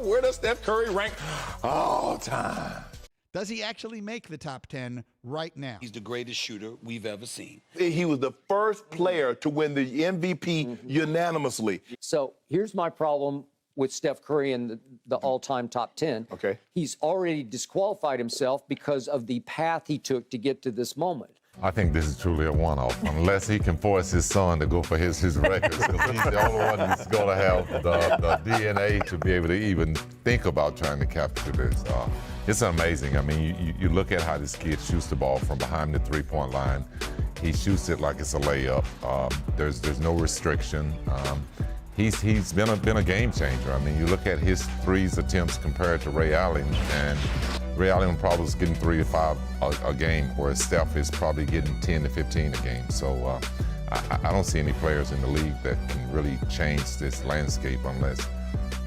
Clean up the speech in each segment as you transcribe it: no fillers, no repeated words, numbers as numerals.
where does Steph Curry rank all time? Does he actually make the top 10 right now? He's the greatest shooter we've ever seen. He was the first player to win the MVP unanimously. So here's my problem with Steph Curry and the all-time top 10. Okay. He's already disqualified himself because of the path he took to get to this moment. I think this is truly a one-off, unless he can force his son to go for his records, because he's the only one that's going to have the DNA to be able to even think about trying to capture this. It's amazing. I mean, you look at how this kid shoots the ball from behind the three-point line. He shoots it like it's a layup. There's no restriction. He's been a game changer. I mean, you look at his threes attempts compared to Ray Allen, and Ray Allen probably is getting 3 to 5 a game, whereas Steph is probably getting 10 to 15 a game. So I don't see any players in the league that can really change this landscape unless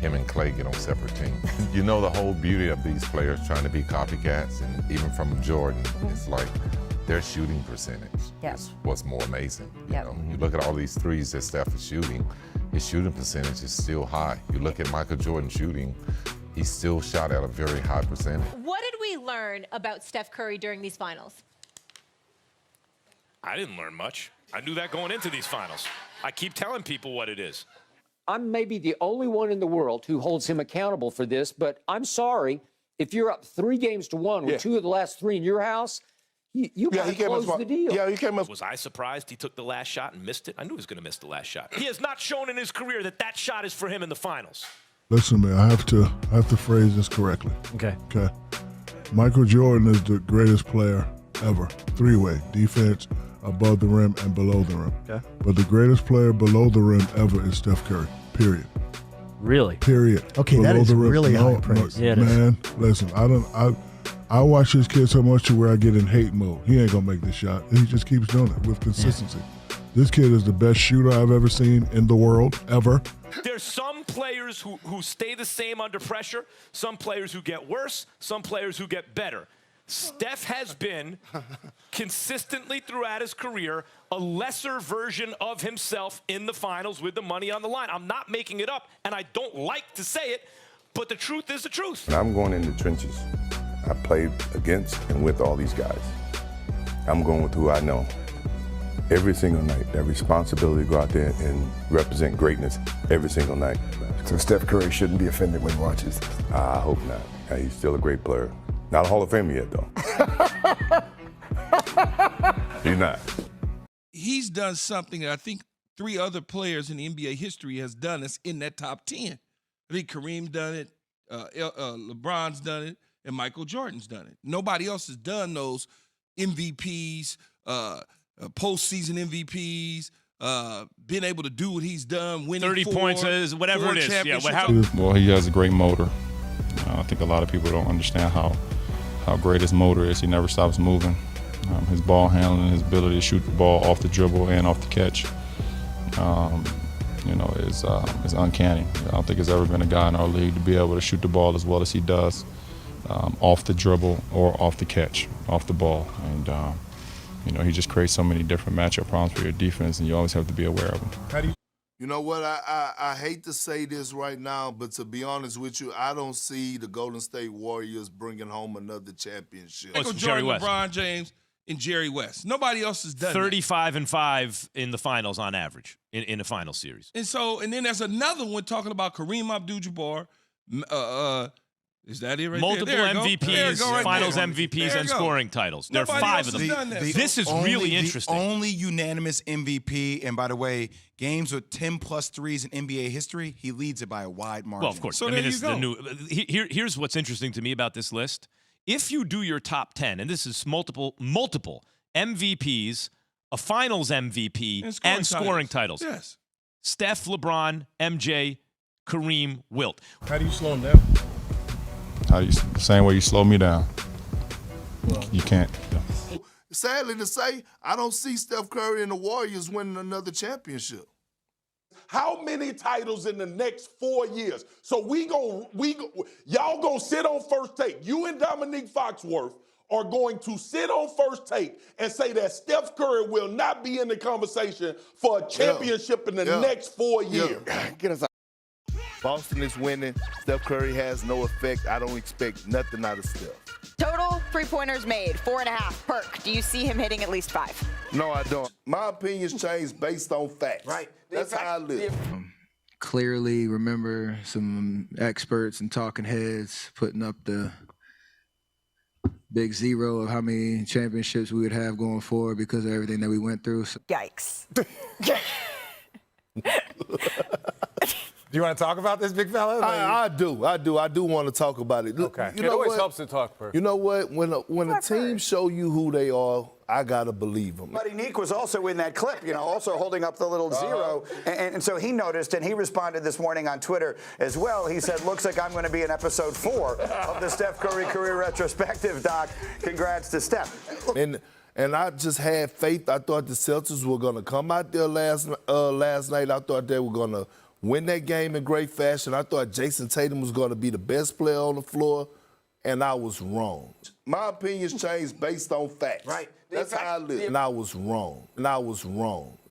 him and Clay get on separate teams. You know, the whole beauty of these players trying to be copycats, and even from Jordan, it's like their shooting percentage is what's more amazing. You know, you look at all these threes that Steph is shooting, his shooting percentage is still high. You look at Michael Jordan shooting, he still shot at a very high percentage. What did we learn about Steph Curry during these finals? I didn't learn much. I knew that going into these finals. I keep telling people what it is. I'm maybe the only one in the world who holds him accountable for this, but I'm sorry, if you're up 3-1 with 2 of the last 3 in your house, you got to close the deal. Yeah, he came up. Was I surprised he took the last shot and missed it? I knew he was going to miss the last shot. He has not shown in his career that that shot is for him in the finals. Listen, man, I have to phrase this correctly. Okay. Michael Jordan is the greatest player ever. 3-way, defense, above the rim and below the rim. Okay. But the greatest player below the rim ever is Steph Curry, period. Really? Period. Okay, below that is the rim. really high praise. Yeah, it is. Man, listen, I watch this kid so much to where I get in hate mode. He ain't gonna make this shot. He just keeps doing it with consistency. This kid is the best shooter I've ever seen in the world, ever. There's some players who stay the same under pressure, some players who get worse, some players who get better. Steph has been consistently throughout his career a lesser version of himself in the finals with the money on the line. I'm not making it up, and I don't like to say it, but the truth is the truth. I'm going in the trenches. I played against and with all these guys. I'm going with who I know. Every single night, that responsibility to go out there and represent greatness every single night. So Steph Curry shouldn't be offended when he watches this. I hope not. He's still a great player. Not a Hall of Famer yet, though. He's not. He's done something that I think 3 other players in NBA history has done that's in that top 10. I think Kareem done it, LeBron's done it, and Michael Jordan's done it. Nobody else has done those MVPs, postseason MVPs, been able to do what he's done, winning 30 points, whatever it is. Yeah, well, he has a great motor. I think a lot of people don't understand how great his motor is. He never stops moving. His ball handling, his ability to shoot the ball off the dribble and off the catch, is uncanny. I don't think there's ever been a guy in our league to be able to shoot the ball as well as he does, off the dribble or off the catch, off the ball. And he just creates so many different matchup problems for your defense, and you always have to be aware of them. You know what? I hate to say this right now, but to be honest with you, I don't see the Golden State Warriors bringing home another championship. Michael Jordan, Jerry West. LeBron James, and Jerry West. Nobody else has done 35-5 in the finals on average in a final series. And then there's another one talking about Kareem Abdul-Jabbar. Is that it right Multiple there? MVPs, finals MVPs, and scoring titles. There are 5 of them. This is really interesting. The only unanimous MVP, and by the way, games with 10+ threes in NBA history, he leads it by a wide margin. Well, of course. So I mean, there you it's the new. Here's what's interesting to me about this list. If you do your top 10, and this is multiple MVPs, a finals MVP, and scoring titles. Yes. Steph, LeBron, MJ, Kareem, Wilt. How do you slow him down? The same way you slow me down. You can't. Sadly to say, I don't see Steph Curry and the Warriors winning another championship. How many titles in the next 4 years? So y'all gonna sit on First Take. You and Dominique Foxworth are going to sit on First Take and say that Steph Curry will not be in the conversation for a championship in the next 4 years. Get us out. Boston is winning. Steph Curry has no effect. I don't expect nothing out of Steph. Total three-pointers made, 4.5. Perk, do you see him hitting at least 5? No, I don't. My opinions change based on facts. Right. That's how I live. Clearly remember some experts and talking heads putting up the big zero of how many championships we would have going forward because of everything that we went through. So. Yikes. Do you want to talk about this, big fella? I do want to talk about it. Okay. You know it always what? helps to talk, Perk. You know what? When a team show you who they are, I gotta believe them. Buddy Neek was also in that clip, also holding up the little zero. And so he noticed, and he responded this morning on Twitter as well. He said, looks like I'm going to be in episode 4 of the Steph Curry career retrospective, Doc. Congrats to Steph. And I just had faith. I thought the Celtics were going to come out there last night. I thought they were going to win that game in great fashion. I thought Jason Tatum was going to be the best player on the floor, and I was wrong. My opinions change based on facts. Right. That's how I live. And I was wrong.